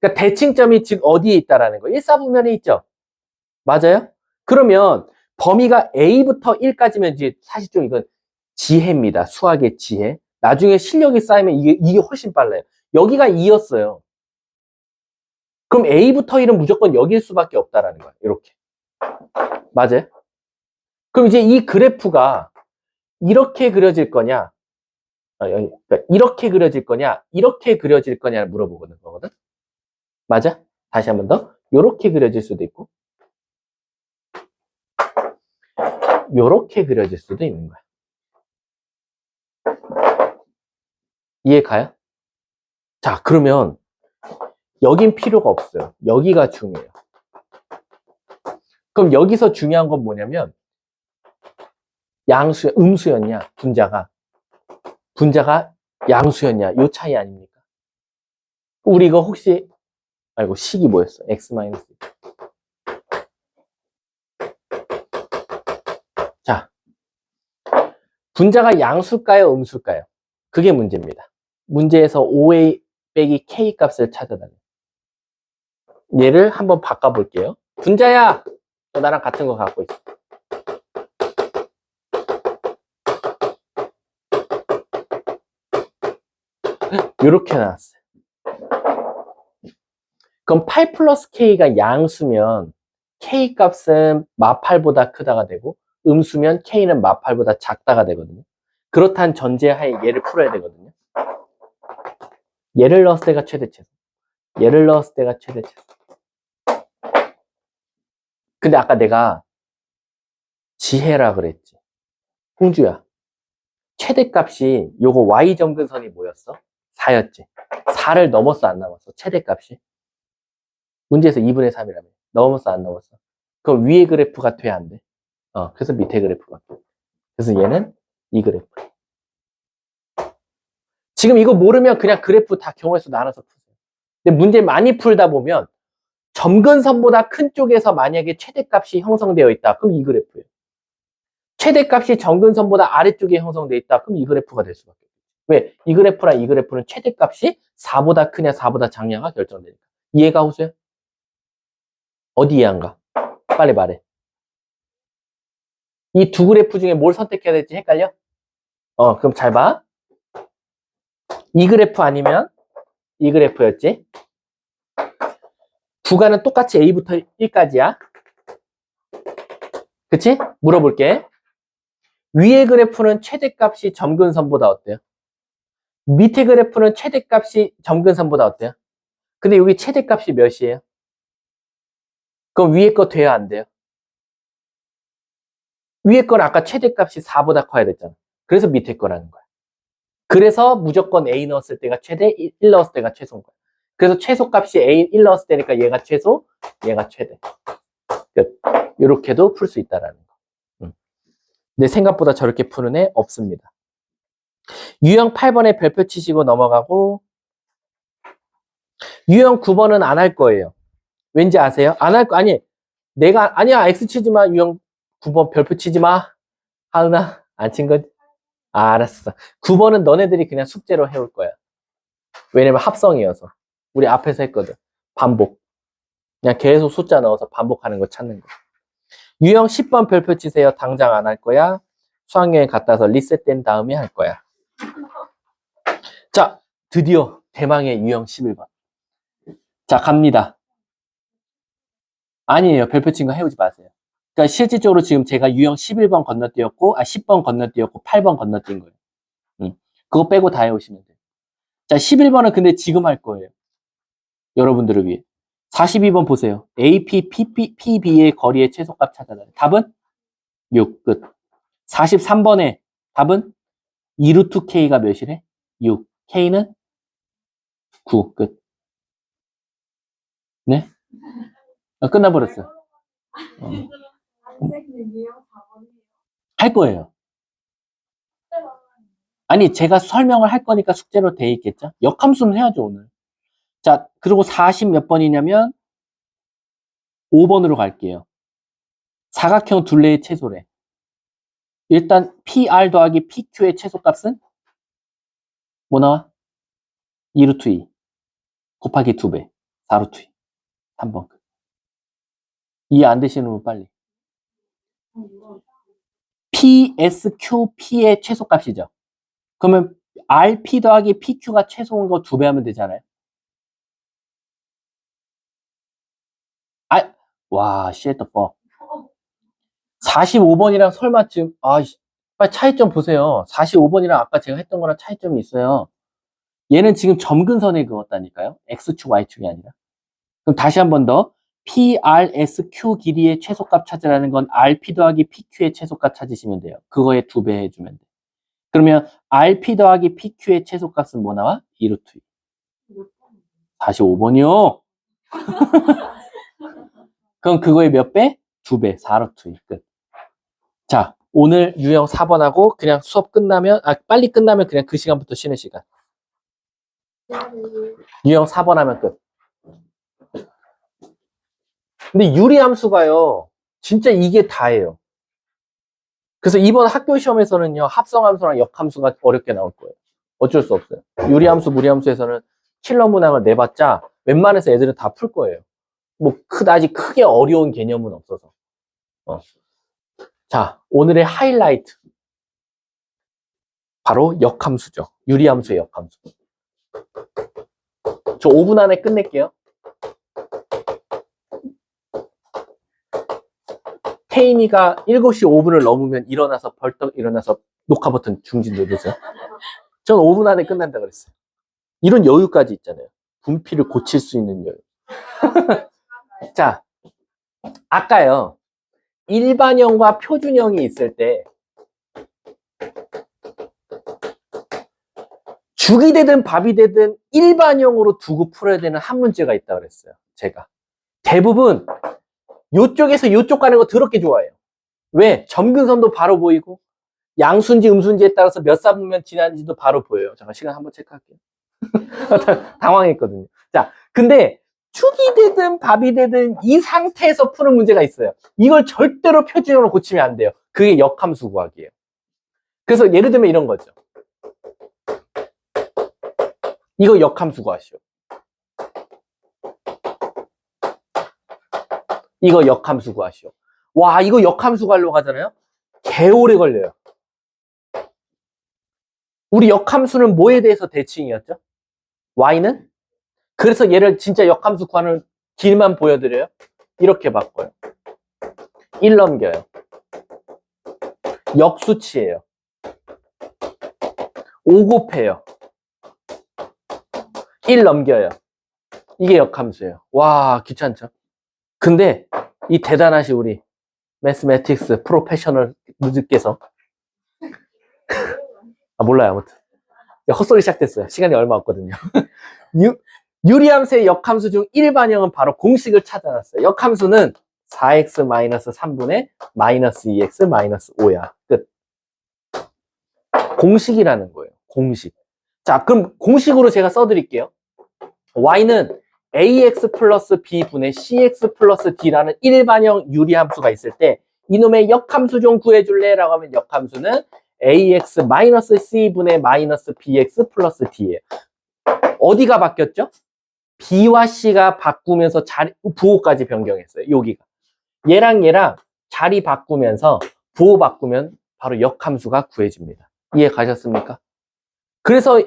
A: 그러니까 대칭점이 즉 어디에 있다라는 거예요? 1사분면에 있죠? 맞아요? 그러면 범위가 A부터 1까지면 이제 사실 좀 이건 지혜입니다. 수학의 지혜. 나중에 실력이 쌓이면 이게 훨씬 빨라요. 여기가 2였어요. 그럼 A부터 1은 무조건 여기일 수밖에 없다라는 거예요. 이렇게. 맞아요? 그럼 이제 이 그래프가 이렇게 그려질 거냐? 그러니까 이렇게 그려질 거냐? 이렇게 그려질 거냐를 물어보는 거거든. 맞아? 다시 한 번 더. 이렇게 그려질 수도 있고 이렇게 그려질 수도 있는 거야. 이해 가요? 자, 그러면 여긴 필요가 없어요. 여기가 중요해요. 그럼 여기서 중요한 건 뭐냐면 음수였냐? 분자가 양수였냐? 요 차이 아닙니까? 우리 이거 혹시, 아이고, 식이 뭐였어? x 마이너스. 자, 분자가 양수일까요? 음수일까요? 그게 문제입니다. 문제에서 5a 빼기 k 값을 찾아달래. 얘를 한번 바꿔볼게요. 분자야! 너 나랑 같은 거 갖고 있어. 이렇게 나왔어요. 그럼 8 플러스 k가 양수면 k 값은 마8보다 크다가 되고 음수면 k는 마8보다 작다가 되거든요. 그렇다는 전제하에 얘를 풀어야 되거든요. 얘를 넣었을 때가 최대체수. 얘를 넣었을 때가 최대체수. 근데 아까 내가 지혜라 그랬지. 홍주야. 최대값이 요거 y 점근선이 뭐였어? 4였지. 4를 넘었어 안 넘었어? 최대값이. 문제에서 2분의 3이라며. 넘었어 안 넘었어? 그럼 위의 그래프가 돼야 안 돼? 그래서 밑에 그래프가 돼. 그래서 얘는 이 그래프. 지금 이거 모르면 그냥 그래프 다 경우의 수 나눠서 푸세요. 근데 문제 많이 풀다 보면 점근선보다 큰 쪽에서 만약에 최대값이 형성되어 있다. 그럼 이 그래프예요. 최대값이 점근선보다 아래쪽에 형성되어 있다. 그럼 이 그래프가 될 수밖에 없어요. 왜? 이 그래프랑 이 그래프는 최대값이 4보다 크냐 4보다 작냐가 결정되니까. 이해가 호수야? 어디 이해 안 가? 빨리 말해. 이 두 그래프 중에 뭘 선택해야 될지 헷갈려? 그럼 잘 봐. 이 그래프 아니면 이 그래프였지? 구간은 똑같이 A부터 1까지야. 그치? 물어볼게. 위의 그래프는 최대값이 점근선보다 어때요? 밑에 그래프는 최대값이 점근선보다 어때요? 근데 여기 최대값이 몇이에요? 그럼 위에 거 돼야 안 돼요? 위에 건 아까 최대값이 4보다 커야 됐잖아. 그래서 밑에 거라는 거야. 그래서 무조건 A 넣었을 때가 최대, 1 넣었을 때가 최소인 거야. 그래서 최소값이 A 1 넣었을 때니까 얘가 최소, 얘가 최대. 끝. 이렇게도 풀 수 있다라는 거. 근데 생각보다 저렇게 푸는 애 없습니다. 유형 8번에 별표 치시고 넘어가고 유형 9번은 안 할 거예요. 왠지 아세요? 안 할 거, 아니야, X 치지 마. 유형 9번 별표 치지 마. 하은아, 안 친 거지? 알았어. 9번은 너네들이 그냥 숙제로 해올 거야. 왜냐면 합성이어서. 우리 앞에서 했거든. 반복. 그냥 계속 숫자 넣어서 반복하는 거 찾는 거. 유형 10번 별표 치세요. 당장 안 할 거야. 수학여행 갔다 와서 리셋된 다음에 할 거야. 자, 드디어 대망의 유형 11번. 자, 갑니다. 아니에요. 별표 친 거 해오지 마세요. 그러니까 실질적으로 지금 제가 유형 11번 건너뛰었고, 10번 건너뛰었고, 8번 건너뛴 거예요. 그거 빼고 다 해오시면 돼요. 자, 11번은 근데 지금 할 거예요. 여러분들을 위해. 42번 보세요. AP, PB의 거리의 최소값 찾아달래요. 답은 6, 끝. 43번에 답은 2루트 K가 몇이래? 6. K는 9, 끝. 네? 끝나버렸어요. 할 거예요. 아니, 제가 설명을 할 거니까 숙제로 돼 있겠죠? 역함수는 해야죠, 오늘. 자, 그리고 40 몇 번이냐면 5번으로 갈게요. 사각형 둘레의 최소래. 일단 PR 더하기 PQ의 최소값은 뭐 나와? 2루트 2 곱하기 2배 4루트 2 3번 끝. 이해 안 되시는 분 빨리. PSQP의 최소값이죠. 그러면 RP 더하기 PQ가 최소인 거 2배 하면 되잖아요. 와, shit the fuck. 45번이랑 설마 지금, 빨리 차이점 보세요. 45번이랑 아까 제가 했던 거랑 차이점이 있어요. 얘는 지금 점근선에 그었다니까요. X축, Y축이 아니라. 그럼 다시 한 번 더. PRSQ 길이의 최소값 찾으라는 건 RP 더하기 PQ의 최소값 찾으시면 돼요. 그거에 2배 해주면 돼요. 그러면 RP 더하기 PQ의 최소값은 뭐 나와? 2루트 2. 45번이요. 그럼 그거에 몇 배? 2배, 4루트 2. 끝. 자, 오늘 유형 4번하고 그냥 수업 끝나면, 빨리 끝나면 그냥 그 시간부터 쉬는 시간. 유형 4번 하면 끝. 근데 유리함수가요, 진짜 이게 다예요. 그래서 이번 학교 시험에서는요, 합성함수랑 역함수가 어렵게 나올 거예요. 어쩔 수 없어요. 유리함수, 무리함수에서는 킬러 문항을 내봤자 웬만해서 애들은 다 풀 거예요. 뭐, 그다지 크게 어려운 개념은 없어서. 자, 오늘의 하이라이트. 바로 역함수죠. 유리함수의 역함수. 저 5분 안에 끝낼게요. 태인이가 7시 5분을 넘으면 일어나서 벌떡 일어나서 녹화 버튼 중지 누르세요. 전 5분 안에 끝난다 그랬어요. 이런 여유까지 있잖아요. 분필을 고칠 수 있는 여유. 자, 아까요. 일반형과 표준형이 있을 때 죽이 되든 밥이 되든 일반형으로 두고 풀어야 되는 한 문제가 있다 그랬어요. 제가. 대부분 요쪽에서 요쪽 가는 거 더럽게 좋아해요. 왜? 점근선도 바로 보이고 양수인지 음수인지에 따라서 몇 사분면 지났는지도 바로 보여요. 잠깐 시간 한번 체크할게요. 당황했거든요. 자, 근데 죽이 되든 밥이 되든 이 상태에서 푸는 문제가 있어요. 이걸 절대로 표준형으로 고치면 안 돼요. 그게 역함수 구하기예요. 그래서 예를 들면 이런 거죠. 이거 역함수 구하시오. 이거 역함수 구하시오. 와, 이거 역함수 구하려고 하잖아요. 개오래 걸려요. 우리 역함수는 뭐에 대해서 대칭이었죠? y는? 그래서 얘를 진짜 역함수 구하는 길만 보여드려요. 이렇게 바꿔요. 1 넘겨요. 역수치예요. 5 곱해요. 1 넘겨요. 이게 역함수예요. 와, 귀찮죠? 근데 이 대단하시 우리 매스매틱스 프로페셔널 분들께서 몰라요. 아무튼 헛소리 시작됐어요. 시간이 얼마 없거든요. 유리함수의 역함수 중 일반형은 바로 공식을 찾아놨어요. 역함수는 4x-3분의 -2x-5야. 끝. 공식이라는 거예요. 공식. 자, 그럼 공식으로 제가 써드릴게요. y는 ax 플러스 b분의 cx 플러스 d라는 일반형 유리함수가 있을 때 이놈의 역함수 좀 구해줄래? 라고 하면 역함수는 ax 마이너스 c분의 마이너스 bx 플러스 d예요. 어디가 바뀌었죠? b와 c가 바꾸면서 부호까지 변경했어요. 여기가. 얘랑 자리 바꾸면서 부호 바꾸면 바로 역함수가 구해집니다. 이해 가셨습니까? 그래서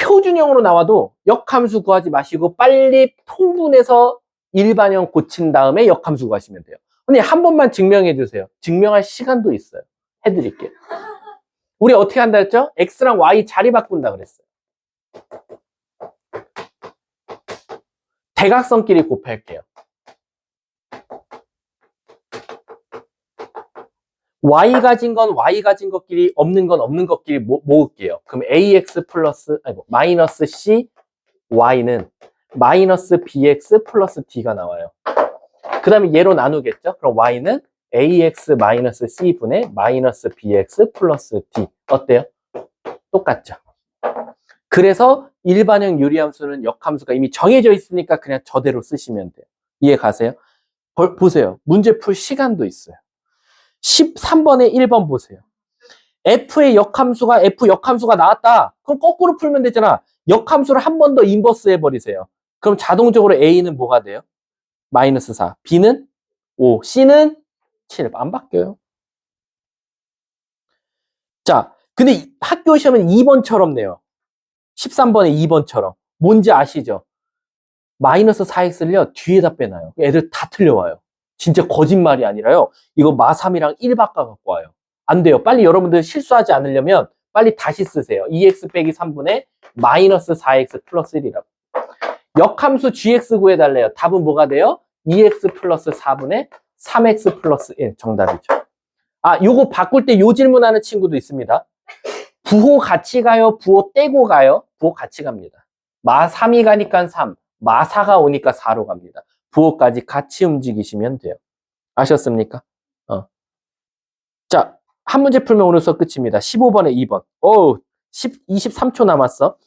A: 표준형으로 나와도 역함수 구하지 마시고 빨리 통분해서 일반형 고친 다음에 역함수 구하시면 돼요. 근데 한 번만 증명해 주세요. 증명할 시간도 있어요. 해드릴게요. 우리 어떻게 한다 했죠? x랑 y 자리 바꾼다 그랬어요. 대각선끼리 곱할게요. y 가진 건 y 가진 것끼리 없는 건 없는 것끼리 모을게요. 그럼 ax 플러스 마이너스 c y는 마이너스 bx 플러스 d가 나와요. 그 다음에 얘로 나누겠죠? 그럼 y는 ax 마이너스 c분의 마이너스 bx 플러스 d. 어때요? 똑같죠? 그래서 일반형 유리함수는 역함수가 이미 정해져 있으니까 그냥 저대로 쓰시면 돼요. 이해 가세요? 보세요. 문제 풀 시간도 있어요. 13번에 1번 보세요. F의 역함수가 F 역함수가 나왔다. 그럼 거꾸로 풀면 되잖아. 역함수를 한 번 더 인버스 해버리세요. 그럼 자동적으로 A는 뭐가 돼요? 마이너스 4. B는 5. C는 7. 안 바뀌어요. 자, 근데 학교 시험은 2번처럼 내요. 13번에 2번처럼. 뭔지 아시죠? 마이너스 4x를요, 뒤에다 빼놔요. 애들 다 틀려와요. 진짜 거짓말이 아니라요. 이거 마3이랑 1 바꿔갖고 와요. 안 돼요. 빨리 여러분들 실수하지 않으려면 빨리 다시 쓰세요. 2x 빼기 3분의 마이너스 4x 플러스 1이라고. 역함수 gx 구해달래요. 답은 뭐가 돼요? 2x 플러스 4분의 3x 플러스 1. 정답이죠. 요거 바꿀 때 요 질문하는 친구도 있습니다. 부호 같이 가요? 부호 떼고 가요? 부호 같이 갑니다. 마3이 가니까 3, 마4가 오니까 4로 갑니다. 부호까지 같이 움직이시면 돼요. 아셨습니까? 자, 한 문제 풀면 오늘 수업 끝입니다. 15번에 2번. 오, 23초 남았어.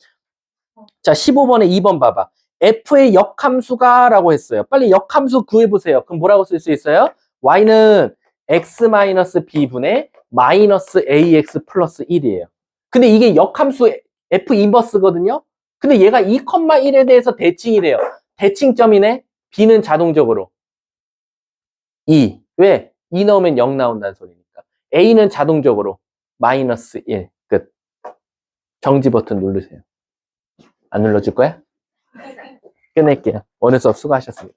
A: 자, 15번에 2번 봐봐. f의 역함수가 라고 했어요. 빨리 역함수 구해보세요. 그럼 뭐라고 쓸 수 있어요? y는 x-b분의 마이너스 ax 플러스 1이에요. 근데 이게 역함수 f 인버스거든요? 근데 얘가 2,1에 대해서 대칭이래요. 대칭점이네? b는 자동적으로 2. 왜? 2 넣으면 0 나온다는 소리니까. a는 자동적으로 마이너스 1. 끝. 정지 버튼 누르세요. 안 눌러줄 거야? 끝낼게요. 오늘 수업 수고하셨습니다.